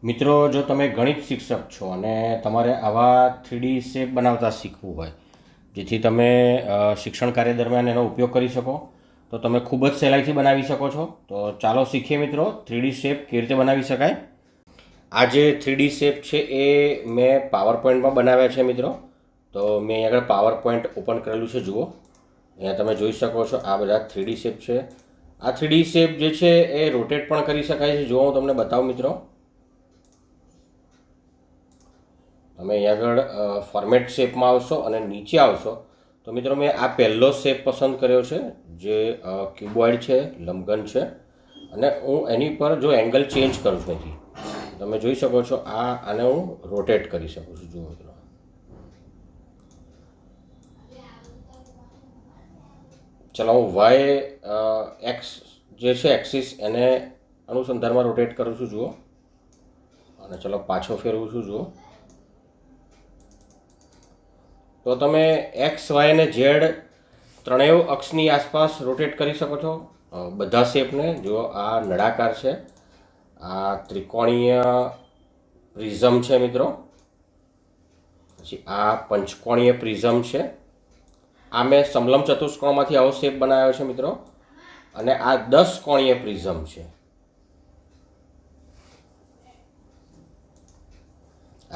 મિત્રો, જો તમે ગણિત શિક્ષક છો અને તમારે આવા 3D શેપ બનાવતા શીખવું હોય જેથી તમે શિક્ષણ કાર્ય દરમિયાન એનો ઉપયોગ કરી શકો તો તમે ખૂબ જ સહેલાઈથી બનાવી શકો છો. તો ચાલો શીખીએ મિત્રો 3D શેપ કેવી રીતે બનાવી શકાય. આ જે 3D શેપ છે એ મેં પાવર પોઈન્ટમાં બનાવ્યા છે મિત્રો. તો મેં અહીં આગળ પાવર પોઈન્ટ ઓપન કરેલું છે. જુઓ, અહીંયા તમે જોઈ શકો છો આ બધા 3D શેપ છે. આ 3D શેપ જે છે એ રોટેટ પણ કરી શકાય છે. જો હું તમને બતાવું મિત્રો, તમે અહીં આગળ ફોર્મેટ શેપમાં આવશો અને નીચે આવશો તો મિત્રો મેં આ પહેલો શેપ પસંદ કર્યો છે જે ક્યુબોઇડ છે, લંબઘન છે. અને હું એની પર જો એંગલ ચેન્જ કરું છું અહીંથી તમે જોઈ શકો છો આને હું રોટેટ કરી શકું છું. જુઓ મિત્રો, ચલો હું વાય એક્સ જે છે એક્સિસ એને અનુસંધાનમાં રોટેટ કરું છું. જુઓ, અને ચલો પાછો ફેરવું છું. જુઓ, તો તમે એક્સ વાય અને ઝેડ ત્રણેય અક્ષની આસપાસ રોટેટ કરી શકો છો બધા શેપને. જુઓ, આ નળાકાર છે, આ ત્રિકોણીય પ્રિઝમ છે મિત્રો, પછી આ પંચકોણીય પ્રિઝમ છે. આ મેં સમલંબ ચતુષ્કોણમાંથી આવો શેપ બનાવ્યો છે મિત્રો. અને આ 10 કોણીય પ્રિઝમ છે.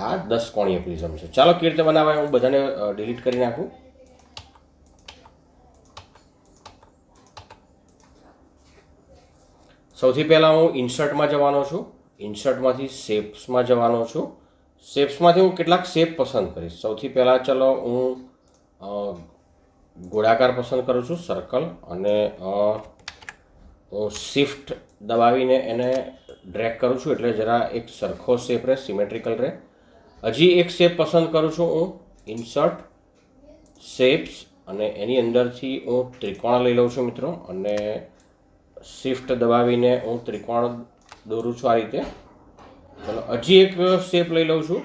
આ 10 કોણીય પ્રિઝમ છે. ચાલો કેવી રીતે બનાવાય હું બધાને ડિલીટ કરી નાખું. સૌથી પહેલાં હું ઇન્સર્ટમાં જવાનો છું. ઇન્સર્ટમાંથી શેપ્સમાં જવાનો છું. શેપ્સમાંથી હું કેટલાક શેપ પસંદ કરીશ. સૌથી પહેલાં ચલો હું ગોળાકાર પસંદ કરું છું, સર્કલ. અને હું શિફ્ટ દબાવીને એને ડ્રેગ કરું છું એટલે જરા એક સરખો શેપ રહે, સિમેટ્રિકલ રહે. હજી એક શેપ પસંદ કરું છું હું, ઇન્સર્ટ, શેપ્સ, અને એની અંદરથી હું ત્રિકોણ લઈ લઉં છું મિત્રો. અને શિફ્ટ દબાવીને હું ત્રિકોણ દોરું છું આ રીતે. ચલો હજી એક શેપ લઈ લઉં છું,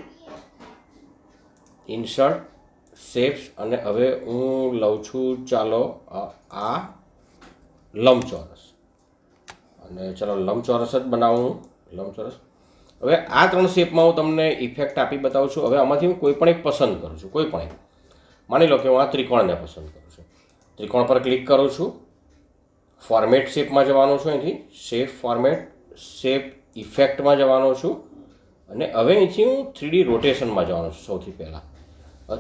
ઇન્સર્ટ, શેપ્સ, અને હવે હું લઉં છું ચાલો આ લંબચોરસ. અને ચલો લંબચોરસ જ બનાવું, લંબચોરસ. હવે આ 3 શેપમાં હું તમને ઇફેક્ટ આપી બતાવું છું. હવે આમાંથી હું કોઈ પણ એક પસંદ કરું છું, કોઈ પણ એક. માની લો કે હું આ ત્રિકોણને પસંદ કરું છું. ત્રિકોણ પર ક્લિક કરું છું, ફોર્મેટ શેપમાં જવાનું છું. અહીંથી શેપ ફોર્મેટ, શેપ ઇફેક્ટમાં જવાનો છું. અને હવે અહીંથી હું 3D રોટેશનમાં જવાનું છું. સૌથી પહેલાં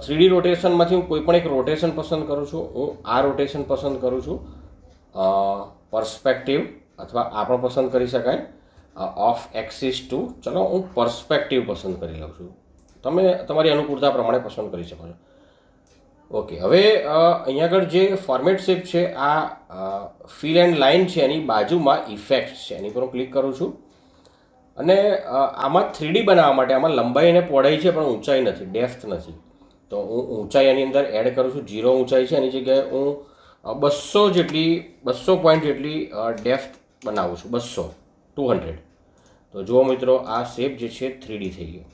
3D રોટેશનમાંથી હું કોઈ પણ એક રોટેશન પસંદ કરું છું. હું આ રોટેશન પસંદ કરું છું, પર્સ્પેક્ટિવ, અથવા આ પણ પસંદ કરી શકાય, ઓફ એક્સિસ ટુ. ચલો હું પર્સ્પેક્ટિવ પસંદ કરી લઉં છું. તમે તમારી અનુકૂળતા પ્રમાણે પસંદ કરી શકો છો. ઓકે, હવે અહીંયા આગળ જે ફોર્મેટ શેપ છે આ ફિલ એન્ડ લાઇન છે એની બાજુમાં ઇફેક્ટ છે, એની પર હું ક્લિક કરું છું. અને આમાં 3D બનાવવા માટે આમાં લંબાઈ અને પહોળાઈ છે પણ ઊંચાઈ નથી, ડેપ્થ નથી. તો હું ઊંચાઈ એની અંદર એડ કરું છું. 0 ઊંચાઈ છે એની જગ્યાએ હું 200 પોઈન્ટ જેટલી ડેપ્થ બનાવું છું, 200. તો જુઓ મિત્રો, આ શેપ જે છે 3D થઈ ગયો.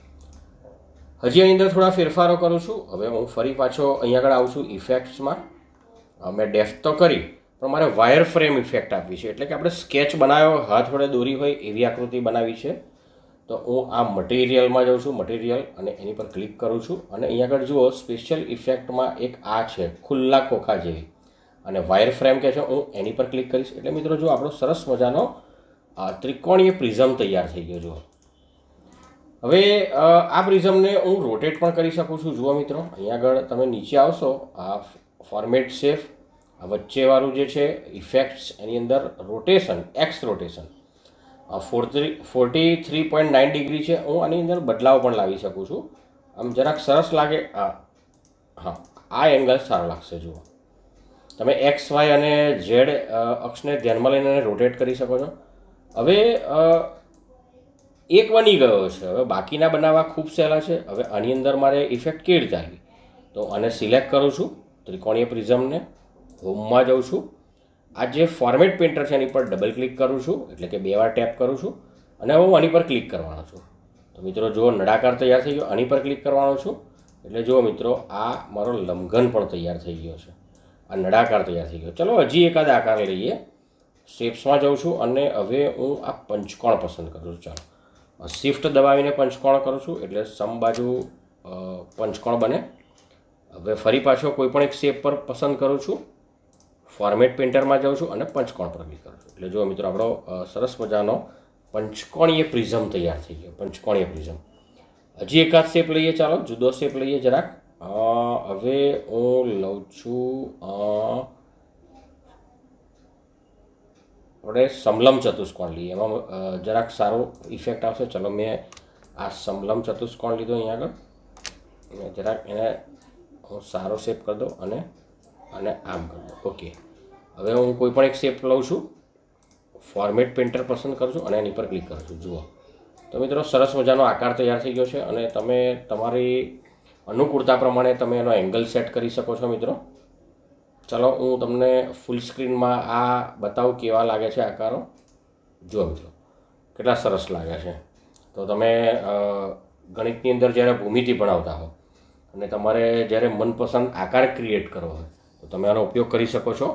હજી અહીં અંદર થોડા ફેરફારો કરું છું. હવે હું ફરી પાછો અહીં આગળ આવું છું ઇફેક્ટ્સમાં. મેં ડેપ્થ તો કરી પણ મારે વાયર ફ્રેમ ઇફેક્ટ આપવી છે. એટલે કે આપણે સ્કેચ બનાવ્યો, હાથ વડે દોરી હોય એવી આકૃતિ બનાવી છે. તો હું આ મટીરિયલમાં જાઉં છું, મટીરિયલ, અને એની પર ક્લિક કરું છું. અને અહીં આગળ જુઓ સ્પેશિયલ ઇફેક્ટમાં એક આ છે ખુલ્લા ખોખા જેવી, અને વાયર ફ્રેમ કહે છે. હું એની પર ક્લિક કરીશ એટલે મિત્રો જો આપણો સરસ મજાનો ત્રિકોણીય પ્રિઝમ તૈયાર થઈ ગયો. જુઓ, હવે આ પ્રિઝમને હું રોટેટ પણ કરી શકું છું. જુઓ મિત્રો, અહીંયા આગળ તમે નીચે આવશો, આ ફોર્મેટ શેપ, આ વચ્ચેવાળું જે છે ઇફેક્ટ્સ, એની અંદર રોટેશન, એક્સ રોટેશન 43.9 ડિગ્રી છે. હું આની અંદર બદલાવ પણ લાવી શકું છું. આમ જરાક સરસ લાગે. હા, આ એંગલ સારો લાગશે. જુઓ, તમે એક્સ, વાય અને ઝેડ અક્ષને ધ્યાનમાં લઈને રોટેટ કરી શકો છો. હવે એક બની ગયો છે. હવે બાકીના બનાવવા ખૂબ સહેલા છે. હવે આની અંદર મારે ઇફેક્ટ કેવી રીતે આવી, તો આને સિલેક્ટ કરું છું, ત્રિકોણીય પ્રિઝમને, હોમમાં જાઉં છું. આ જે ફોર્મેટ પેઇન્ટર છે એની પર ડબલ ક્લિક કરું છું, એટલે કે 2 વાર ટેપ કરું છું. અને હું આની પર ક્લિક કરવાનો છું. તો મિત્રો જુઓ, નળાકાર તૈયાર થઈ ગયો. આની પર ક્લિક કરવાનો છું એટલે જુઓ મિત્રો, આ મારો લંબઘન પણ તૈયાર થઈ ગયો છે. આ નળાકાર તૈયાર થઈ ગયો. ચલો હજી એકાદ આકાર લઈએ. શેપ્સમાં જાઉં છું અને હવે હું આ પંચકોણ પસંદ કરું છું. ચાલો શિફ્ટ દબાવીને પંચકોણ કરું છું એટલે સમબાજુ પંચકોણ બને. હવે ફરી પાછો કોઈ પણ એક શેપ પર પસંદ કરું છું, ફોર્મેટ પેઇન્ટરમાં જાઉં છું અને પંચકોણ પર ક્લિક કરું છું. એટલે જો મિત્રો આપણો સરસ મજાનો પંચકોણીય પ્રિઝમ તૈયાર થઈ ગયો. પંચકોણીય પ્રિઝમ. હજી એકાદ શેપ લઈએ, ચાલો જુદો શેપ લઈએ જરાક. હવે હું લઉં છું આપણે સમલમ ચતુષ્કોણ લઈએ, એમાં જરાક સારો ઇફેક્ટ આવશે. ચલો મેં આ સમલમ ચતુષ્કોણ લીધો અહીંયા આગળ. જરાક એને હું સારો શેપ કરી દઉં અને આમ કરી દઉં. ઓકે, હવે હું કોઈ પણ એક શેપ લઉં છું, ફોર્મેટ પેઇન્ટર પસંદ કરું છું અને એની પર ક્લિક કરું છું. જુઓ તો મિત્રો સરસ મજાનો આકાર તૈયાર થઈ ગયો છે અને તમે તમારી અનુકૂળતા પ્રમાણે તમે એનો એંગલ સેટ કરી શકો છો મિત્રો. ચલો હું તમને ફૂલ સ્ક્રીનમાં આ બતાવું કેવા લાગે છે આકારો. જુઓ મિત્રો કેટલા સરસ લાગે છે. તો તમે ગણિતની અંદર જ્યારે ભૂમિતિ ભણાવતા હો અને તમારે જ્યારે મનપસંદ આકાર ક્રિએટ કરવો હોય તો તમે આનો ઉપયોગ કરી શકો છો.